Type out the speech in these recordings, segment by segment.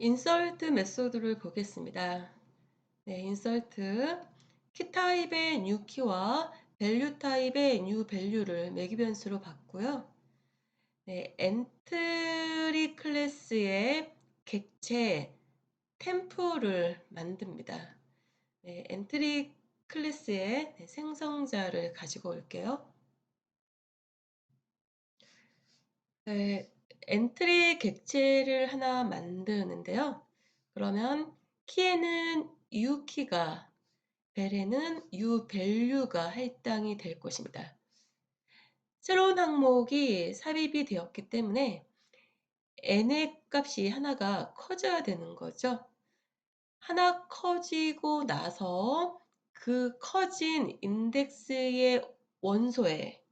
인설트 메소드를 보겠습니다. 네, 인설트 키 타입의 new 키와 밸류 타입의 new 밸류를 매기 변수로 받고요. 네, 엔트리 클래스의 객체 템프를 만듭니다. 네, 엔트리 클래스의 생성자를 가지고 올게요. 네, 엔트리 객체를 하나 만드는데요. 그러면 키에는 u키가, 벨에는 u밸류가 할당이 될 것입니다. 새로운 항목이 삽입이 되었기 때문에 n의 값이 하나가 커져야 되는 거죠. 하나 커지고 나서 그 커진 인덱스의 원소에,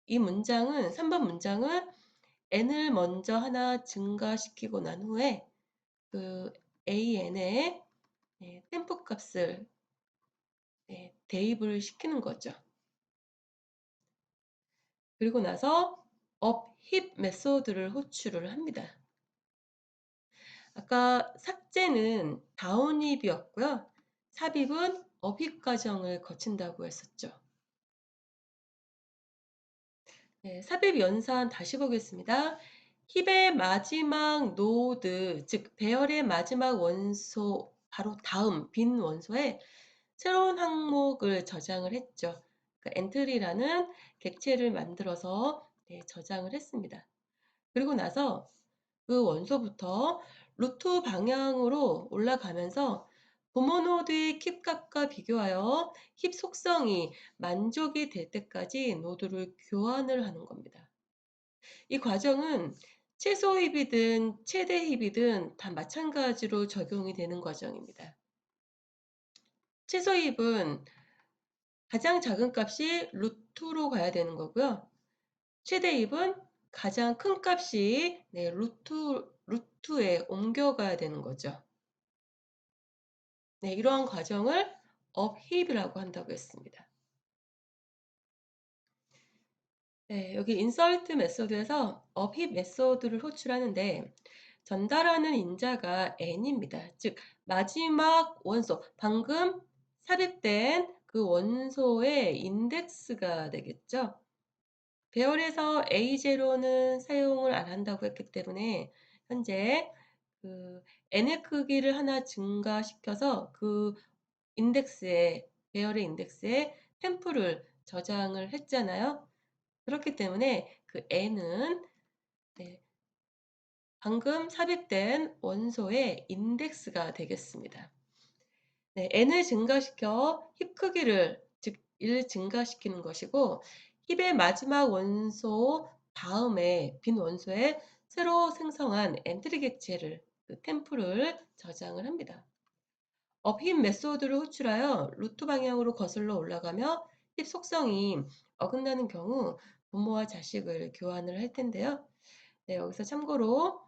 이 문장은 3번 문장은 n을 먼저 하나 증가시키고 난 후에 그 an의 템포 값을 대입을 시키는 거죠. 그리고 나서 up heap 메소드를 호출을 합니다. 아까 삭제는 다운 힙이었고요. 삽입은 up heap 과정을 거친다고 했었죠. 네, 삽입 연산 다시 보겠습니다. 힙의 마지막 노드, 즉 배열의 마지막 원소 바로 다음 빈 원소에 새로운 항목을 저장을 했죠. 그러니까 엔트리라는 객체를 만들어서 저장을 했습니다. 그리고 나서 그 원소부터 루트 방향으로 올라가면서 부모 노드의 킵 값과 비교하여 힙 속성이 만족이 될 때까지 노드를 교환을 하는 겁니다. 이 과정은 최소 힙이든 최대 힙이든 다 마찬가지로 적용이 되는 과정입니다. 최소 힙은 가장 작은 값이 루트로 가야 되는 거고요. 최대 힙은 가장 큰 값이 루트에 옮겨가야 되는 거죠. 네, 이러한 과정을 up heap이라고 한다고 했습니다. 네, 여기 insert 메소드에서 up heap 메소드를 호출하는데 전달하는 인자가 n입니다. 즉 마지막 원소, 방금 삽입된 그 원소의 인덱스가 되겠죠. 배열에서 A0는 사용을 안 한다고 했기 때문에 현재 그 n의 크기를 하나 증가시켜서 그 인덱스에, 배열의 인덱스에 템프를 저장을 했잖아요. 그렇기 때문에 그 n은 방금 삽입된 원소의 인덱스가 되겠습니다. n을 증가시켜 힙 크기를, 즉 1 증가시키는 것이고, 힙의 마지막 원소 다음에 빈 원소에 새로 생성한 엔트리 객체를, 그 템플을 저장을 합니다. 업힙 메소드를 호출하여 루트 방향으로 거슬러 올라가며 힙 속성이 어긋나는 경우 부모와 자식을 교환을 할 텐데요. 여기서 참고로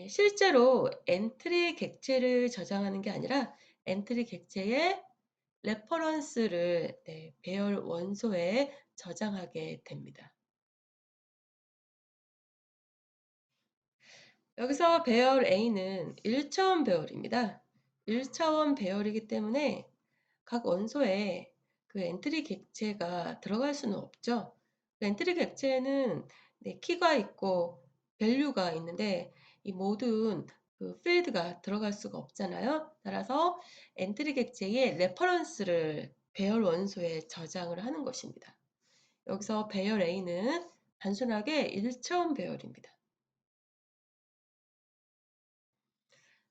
실제로 엔트리 객체를 저장하는 게 아니라 엔트리 객체의 레퍼런스를 배열 원소에 저장하게 됩니다. 여기서 배열 A는 1차원 배열입니다. 1차원 배열이기 때문에 각 원소에 그 엔트리 객체가 들어갈 수는 없죠. 그 엔트리 객체는 키가 있고 밸류가 있는데 이 모든 그 필드가 들어갈 수가 없잖아요. 따라서 엔트리 객체의 레퍼런스를 배열 원소에 저장을 하는 것입니다. 여기서 배열 A는 단순하게 1차원 배열입니다.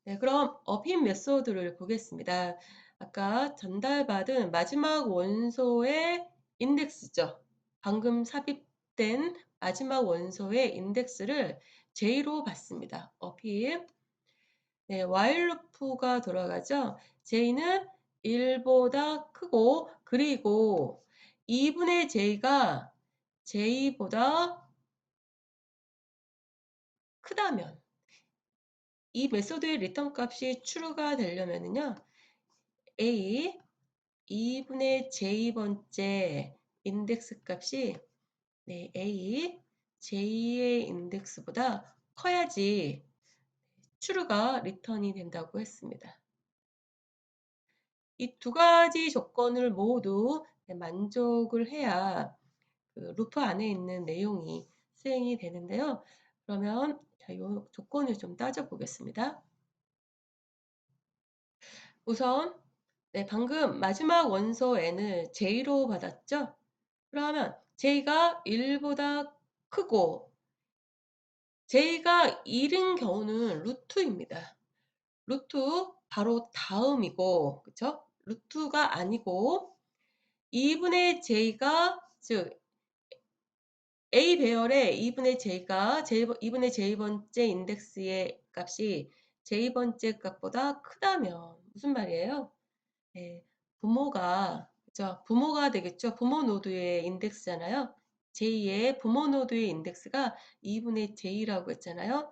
네, 그럼 업힌 메소드를 보겠습니다. 아까 전달받은 마지막 원소의 인덱스죠. 방금 삽입된 마지막 원소의 인덱스를 J로 받습니다. 업힌. 네, while 루프가 돌아가죠. J는 1보다 크고, 그리고 2분의 J가 J보다 크다면, 이 메소드의 리턴 값이 true가 되려면요, A 2분의 J번째 인덱스 값이 A J의 인덱스보다 커야지 true가 리턴이 된다고 했습니다. 이 두 가지 조건을 모두 만족을 해야 그 루프 안에 있는 내용이 수행이 되는데요. 그러면 요 조건을 좀 따져 보겠습니다. 우선 방금 마지막 원소 n을 j로 받았죠? 그러면 j가 1보다 크고 j가 1인 경우는 루트입니다. 루트 바로 다음이고, 그쵸? 루트가 아니고 2분의 j가 즉 A 배열의 2분의 j가 2분의 j번째 인덱스의 값이 j번째 값보다 크다면 무슨 말이에요? 네, 부모가 그죠? 부모가 되겠죠. 부모 노드의 인덱스잖아요. j의 부모 노드의 인덱스가 2분의 j라고 했잖아요.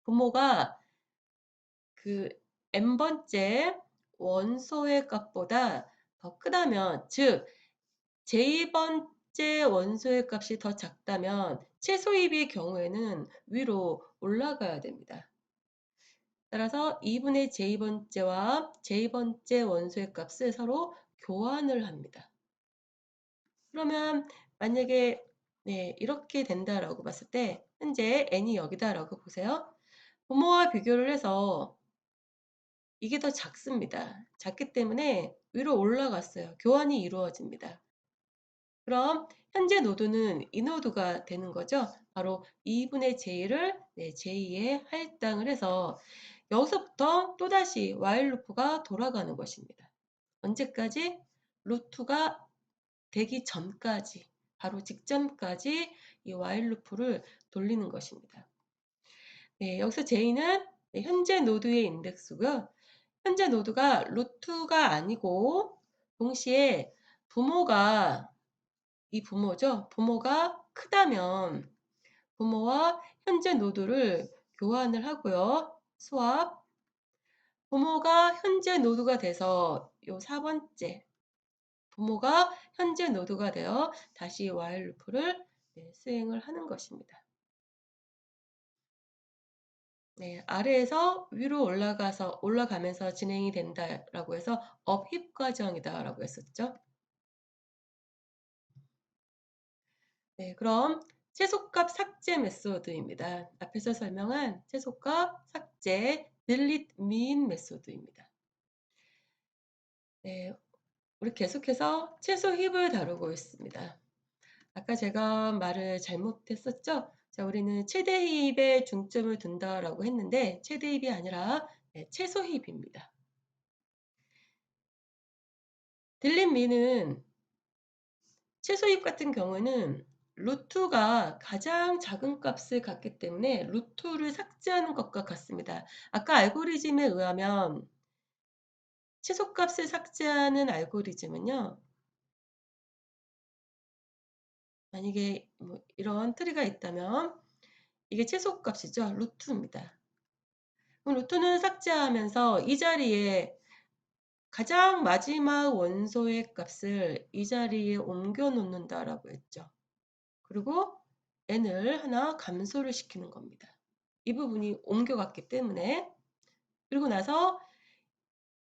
부모가 그 n번째 원소의 값보다 더 크다면, 즉 j번째 원소의 값이 더 작다면 최소입의 경우에는 위로 올라가야 됩니다. 따라서 2분의 j번째와 j번째 원소의 값을 서로 교환을 합니다. 그러면 만약에 이렇게 된다라고 봤을 때 현재 n이 여기다라고 보세요. 부모와 비교를 해서 이게 더 작습니다. 작기 때문에 위로 올라갔어요. 교환이 이루어집니다. 그럼 현재 노드는 이 노드가 되는 거죠. 바로 2분의 j를 j에 할당을 해서 여기서부터 또다시 while 루프가 돌아가는 것입니다. 언제까지? 루트가 되기 전까지, 바로 직전까지 이 while 루프를 돌리는 것입니다. 여기서 j는 현재 노드의 인덱스고요. 현재 노드가 루트가 아니고 동시에 부모가 이 부모죠. 부모가 크다면 부모와 현재 노드를 교환을 하고요. 스왑. 부모가 현재 노드가 돼서 요 4번째 부모가 현재 노드가 되어 다시 while 루프를 수행을 하는 것입니다. 아래에서 위로 올라가면서 진행이 된다라고 해서 업힙 과정이다라고 했었죠. 그럼 최소값 삭제 메소드입니다. 앞에서 설명한 최소값 삭제 delete min 메소드입니다. 우리 계속해서 최소 힙을 다루고 있습니다. 아까 제가 말을 잘못했었죠? 자, 우리는 최대 힙에 중점을 둔다라고 했는데 최대 힙이 아니라 최소 힙입니다. delete min은 최소 힙 같은 경우는 루트가 가장 작은 값을 갖기 때문에 루트를 삭제하는 것과 같습니다. 아까 알고리즘에 의하면 최소값을 삭제하는 알고리즘은요. 만약에 뭐 이런 트리가 있다면 이게 최소값이죠. 루트입니다. 그럼 루트는 삭제하면서 이 자리에 가장 마지막 원소의 값을 이 자리에 옮겨 놓는다라고 했죠. 그리고 n을 하나 감소를 시키는 겁니다. 이 부분이 옮겨갔기 때문에. 그리고 나서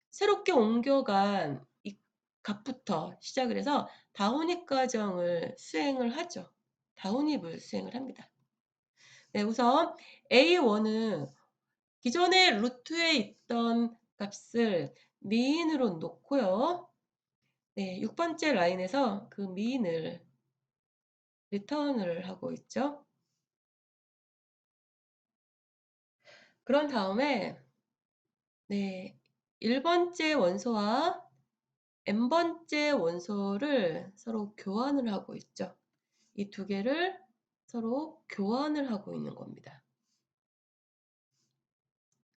새롭게 옮겨간 이 값부터 시작을 해서 다운입 과정을 수행을 하죠. 다운입을 수행을 합니다. 우선 A1은 기존의 루트에 있던 값을 미인으로 놓고요. 6번째 라인에서 그 미인을 리턴을 하고 있죠. 그런 다음에 1번째 원소와 n번째 원소를 서로 교환을 하고 있죠. 이 두 개를 서로 교환을 하고 있는 겁니다.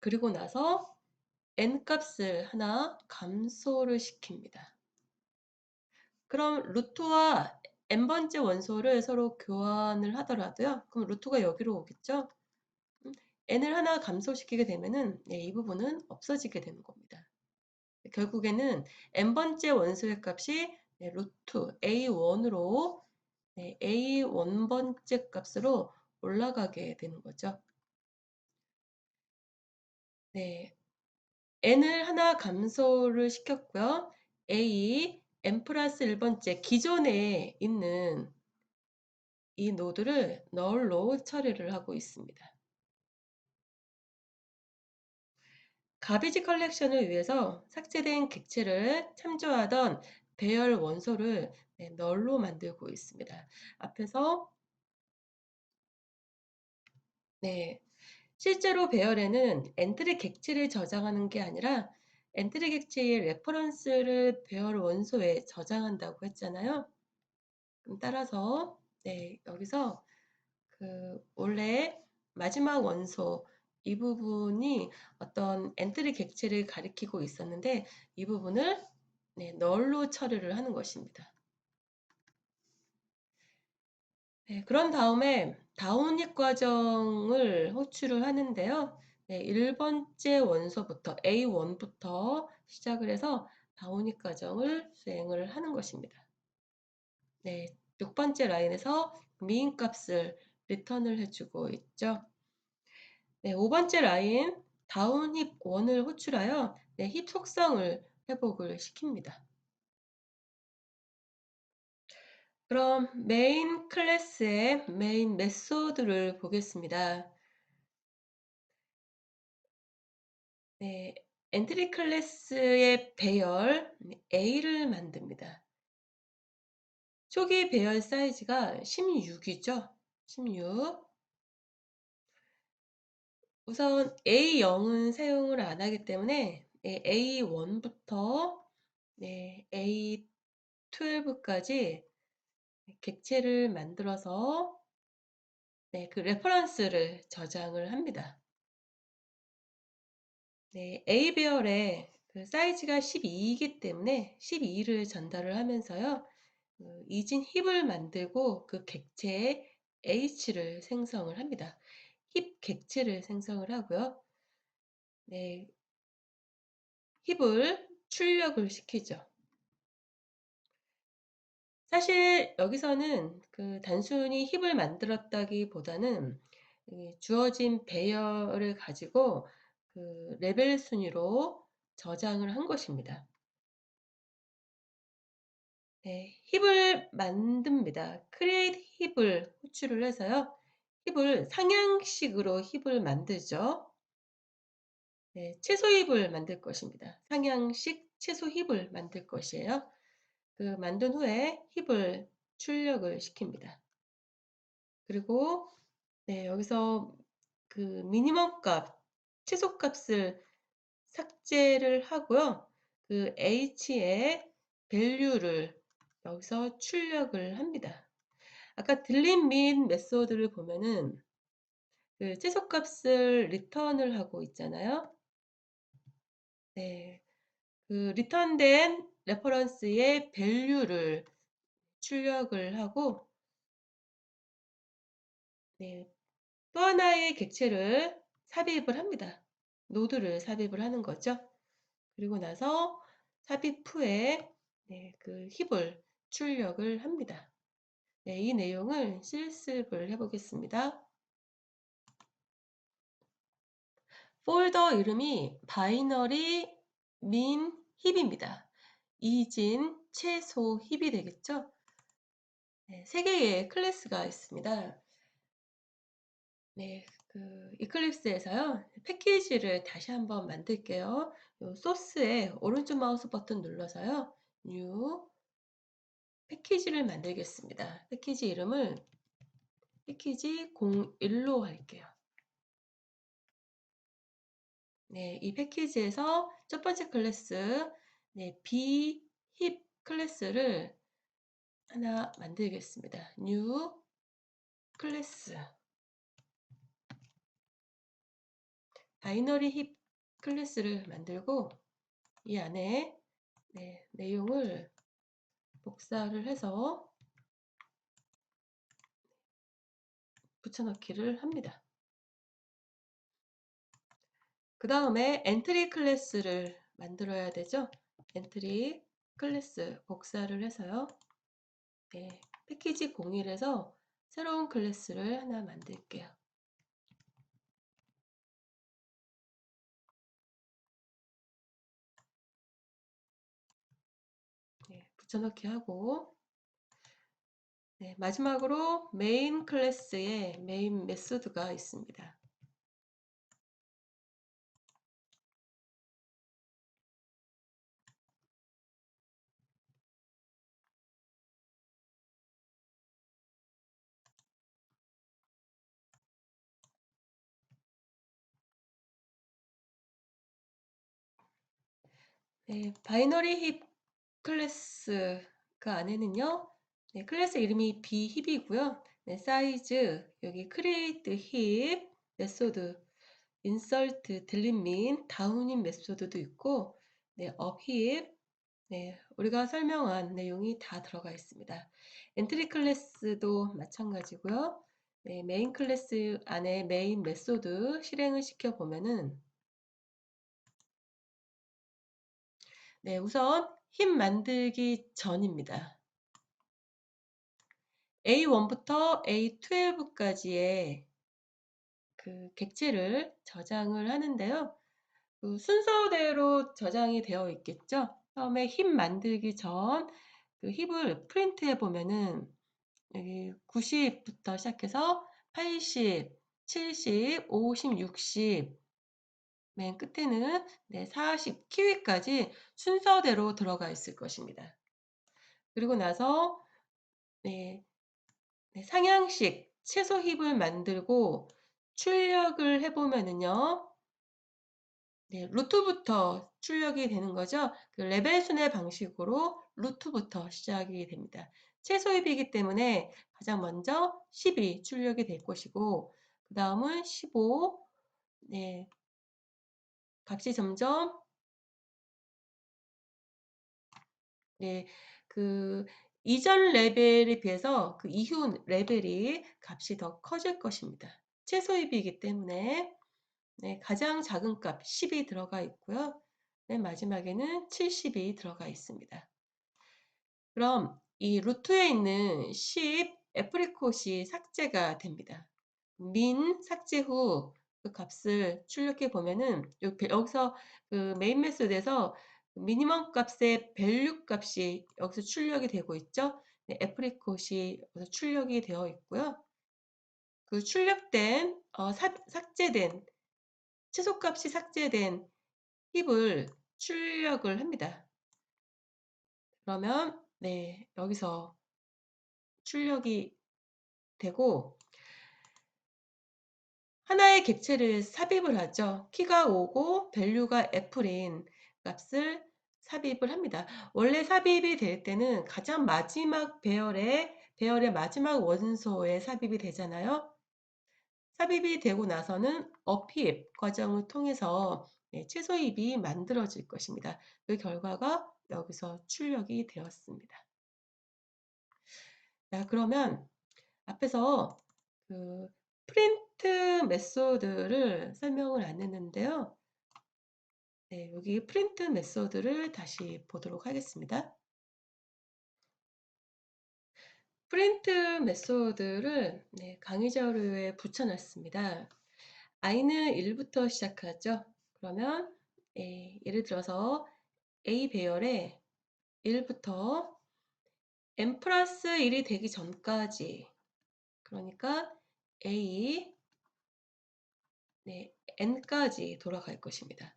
그리고 나서 n 값을 하나 감소를 시킵니다. 그럼 루트와 n번째 원소를 서로 교환을 하더라도요. 그럼 루트가 여기로 오겠죠? n을 하나 감소시키게 되면은 이 부분은 없어지게 되는 겁니다. 결국에는 n번째 원소의 값이 루트 a1으로 a1번째 값으로 올라가게 되는 거죠. 네. n을 하나 감소를 시켰고요. a n 플러스 1번째 기존에 있는 이 노드를 null로 처리를 하고 있습니다. 가비지 컬렉션을 위해서 삭제된 객체를 참조하던 배열 원소를 null로 만들고 있습니다. 앞에서 네, 실제로 배열에는 엔트리 객체를 저장하는 게 아니라 엔트리 객체의 레퍼런스를 배열 원소에 저장한다고 했잖아요. 그럼 따라서 여기서 원래 마지막 원소 이 부분이 어떤 엔트리 객체를 가리키고 있었는데 이 부분을 null로 처리를 하는 것입니다. 그런 다음에 다운입 과정을 호출을 하는데요. 1번째 원소부터 A1부터 시작을 해서 다운입 과정을 수행을 하는 것입니다. 6번째 라인에서 미인 값을 리턴을 해주고 있죠. 5번째 라인 다운 힙 1을 호출하여 힙 속성을 회복을 시킵니다. 그럼 메인 클래스의 메인 메소드를 보겠습니다. 엔트리 클래스의 배열 A를 만듭니다. 초기 배열 사이즈가 16이죠. 16. 우선 A0은 사용을 안 하기 때문에 A1부터 A12까지 객체를 만들어서 그 레퍼런스를 저장을 합니다. A 배열의 그 사이즈가 12이기 때문에 12를 전달을 하면서요. 이진 힙을 만들고 그 객체의 H를 생성을 합니다. 힙 객체를 생성을 하고요. 힙을 출력을 시키죠. 사실 여기서는 단순히 힙을 만들었다기보다는 주어진 배열을 가지고 레벨 순위로 저장을 한 것입니다. 힙을 만듭니다. create 힙을 호출을 해서요. 힙을 상향식으로 힙을 만들죠. 최소 힙을 만들 것입니다. 상향식 최소 힙을 만들 것이에요. 만든 후에 힙을 출력을 시킵니다. 그리고 여기서 미니멈 값, 최소 값을 삭제를 하고요. h의 value를 여기서 출력을 합니다. 아까 delete min 메소드를 보면은 최소 값을 리턴을 하고 있잖아요. 리턴된 레퍼런스의 value를 출력을 하고 또 하나의 객체를 삽입을 합니다. 노드를 삽입을 하는 거죠. 그리고 나서 삽입 후에 힙을 출력을 합니다. 이 내용을 실습을 해보겠습니다. 폴더 이름이 바이너리 민 힙입니다. 이진 최소 힙이 되겠죠? 3개의 클래스가 있습니다. 이클립스에서요. 패키지를 다시 한번 만들게요. 요 소스에 오른쪽 마우스 버튼 눌러서요. 뉴 패키지를 만들겠습니다. 패키지 이름을 패키지 01로 할게요. 이 패키지에서 첫 번째 클래스 B 힙 클래스를 하나 만들겠습니다. 뉴 클래스 바이너리 힙 클래스를 만들고 이 안에 내용을 복사를 해서 붙여넣기를 합니다. 그 다음에 엔트리 클래스를 만들어야 되죠. 엔트리 클래스 복사를 해서요. 패키지 01에서 새로운 클래스를 하나 만들게요. 붙여넣기 하고, 네, 마지막으로 메인 클래스에 메인 메소드가 있습니다. 네, 바이너리 힙 클래스가 안에는요, 네, 클래스 이름이 b힙이고요. 네, 사이즈, 여기 create 힙, 메소드, insert, delete, down인 메소드도 있고, 네, up 힙, 네, 우리가 설명한 내용이 다 들어가 있습니다. 엔트리 클래스도 마찬가지고요. 네, 메인 클래스 안에 메인 메소드 실행을 시켜 보면은, 네, 우선 힙 만들기 전입니다. A1부터 A12까지의 그 객체를 저장을 하는데요. 그 순서대로 저장이 되어 있겠죠. 처음에 힙 만들기 전 그 힙을 프린트해 보면은 여기 90부터 시작해서 80, 70, 50, 60, 맨 끝에는 네, 40, 키위까지 순서대로 들어가 있을 것입니다. 그리고 나서 네, 네, 상향식 채소 힙을 만들고 출력을 해보면은요, 네, 루트부터 출력이 되는 거죠. 그 레벨 순의 방식으로 루트부터 시작이 됩니다. 채소 힙이기 때문에 가장 먼저 12 출력이 될 것이고, 그 다음은 15, 네, 값이 점점, 네, 그 이전 레벨에 비해서 그 이후 레벨이 값이 더 커질 것입니다. 채소 힙이기 때문에 네, 가장 작은 값 10이 들어가 있고요. 맨 마지막에는 70이 들어가 있습니다. 그럼 이 루트에 있는 10 애프리콧이 삭제가 됩니다. 민 삭제 후 그 값을 출력해 보면은 여기서 그 메인 메소드에서 미니멈 값의 밸류 값이 여기서 출력이 되고 있죠. 네, 애프리콧이 여기서 출력이 되어 있고요. 그 출력된 삭제된 최소값이 삭제된 힙을 출력을 합니다. 그러면 네, 여기서 출력이 되고 하나의 객체를 삽입을 하죠. 키가 5고 밸류가 F인 값을 삽입을 합니다. 원래 삽입이 될 때는 가장 마지막 배열의 마지막 원소에 삽입이 되잖아요. 삽입이 되고 나서는 업힙 과정을 통해서 네, 최소입이 만들어질 것입니다. 그 결과가 여기서 출력이 되었습니다. 자, 그러면 앞에서 그 프린트 메소드를 설명을 안 했는데요. 네, 여기 프린트 메소드를 다시 보도록 하겠습니다. 프린트 메소드를 네, 강의 자료에 붙여놨습니다. i는 1부터 시작하죠. 그러면 예를 들어서 A 배열에 1부터 n 플러스 1이 되기 전까지, 그러니까 A 네, n까지 돌아갈 것입니다.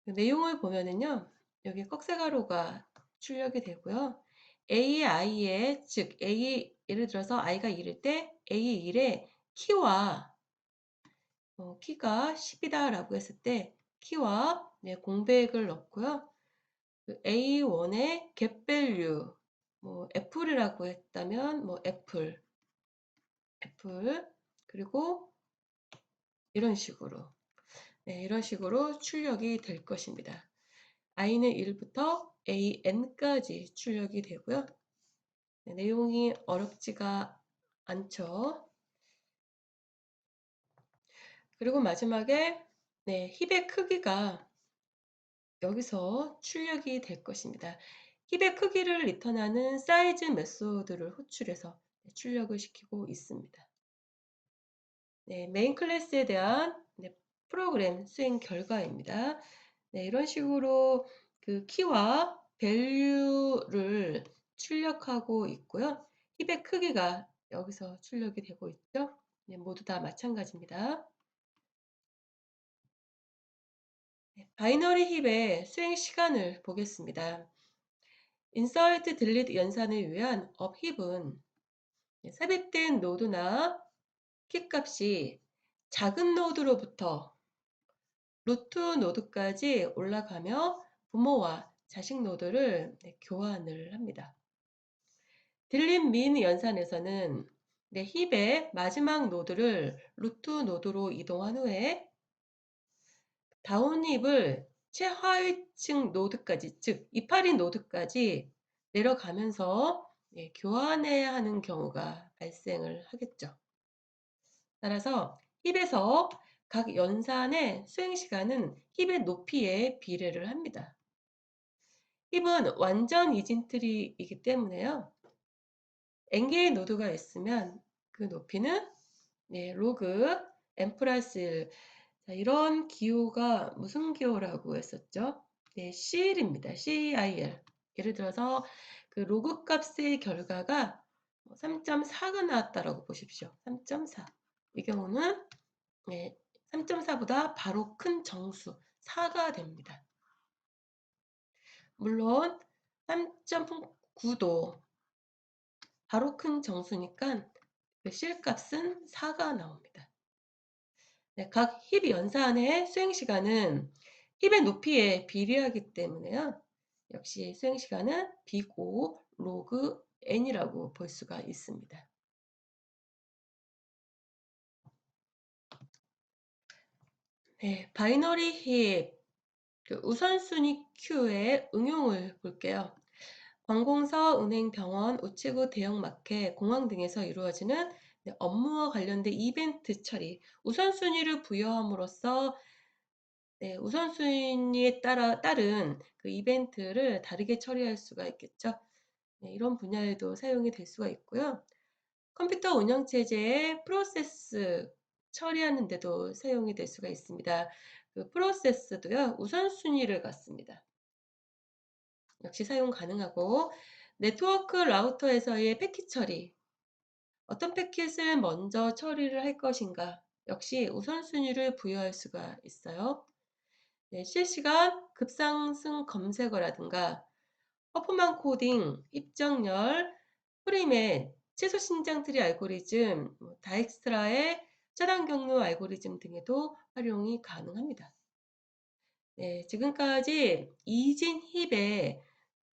그 내용을 보면은요, 여기 꺽쇠가루가 출력이 되고요. AI의, 즉, 예를 들어서 I가 1일 때 A1의 키와, 키가 10이다 라고 했을 때, 키와 네, 공백을 넣고요. 그 A1의 get value, 뭐, 애플이라고 했다면, 뭐, 애플, 그리고 이런 식으로, 네, 이런 식으로 출력이 될 것입니다. i는 1부터 an까지 출력이 되고요. 네, 내용이 어렵지가 않죠. 그리고 마지막에 네, 힙의 크기가 여기서 출력이 될 것입니다. 힙의 크기를 리턴하는 사이즈 메소드를 호출해서 출력을 시키고 있습니다. 네, 메인 클래스에 대한 네, 프로그램 수행 결과입니다. 네, 이런 식으로 그 키와 밸류를 출력하고 있고요. 힙의 크기가 여기서 출력이 되고 있죠. 네, 모두 다 마찬가지입니다. 네, 바이너리 힙의 수행 시간을 보겠습니다. 인서트 딜리트 연산을 위한 업 힙은 삽입된 노드나 키 값이 작은 노드로부터 루트 노드까지 올라가며 부모와 자식 노드를 교환을 합니다. 딜릿 민 연산에서는 힙의 마지막 노드를 루트 노드로 이동한 후에 다운 힙을 최하위층 노드까지, 즉 이파리 노드까지 내려가면서 교환해야 하는 경우가 발생을 하겠죠. 따라서 힙에서 각 연산의 수행 시간은 힙의 높이에 비례를 합니다. 힙은 완전 이진 트리이기 때문에요. n개의 노드가 있으면 그 높이는 로그 n 플러스 1. 자, 이런 기호가 무슨 기호라고 했었죠? CL입니다. CIL. 예를 들어서 그 로그 값의 결과가 3.4가 나왔다라고 보십시오. 3.4. 이 경우는 3.4보다 바로 큰 정수 4가 됩니다. 물론 3.9도 바로 큰 정수니까 실값은 4가 나옵니다. 각 힙 연산의 수행시간은 힙의 높이에 비례하기 때문에요. 역시 수행시간은 비고 로그 n이라고 볼 수가 있습니다. 바이너리 힙 우선순위 큐의 응용을 볼게요. 관공서, 은행, 병원, 우체국, 대형마켓, 공항 등에서 이루어지는 업무와 관련된 이벤트 처리, 우선순위를 부여함으로써 우선순위에 따른 그 이벤트를 다르게 처리할 수가 있겠죠. 이런 분야에도 사용이 될 수가 있고요. 컴퓨터 운영체제의 프로세스 처리하는 데도 사용이 될 수가 있습니다. 그 프로세스도요, 우선순위를 갖습니다. 역시 사용 가능하고, 네트워크 라우터에서의 패킷 처리, 어떤 패킷을 먼저 처리를 할 것인가, 역시 우선순위를 부여할 수가 있어요. 실시간 급상승 검색어라든가 퍼포먼 코딩, 입정열, 프리맨, 최소 신장 트리 알고리즘, 다익스트라의 차단 경로 알고리즘 등에도 활용이 가능합니다. 지금까지 이진 힙의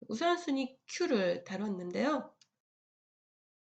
우선순위 큐를 다뤘는데요.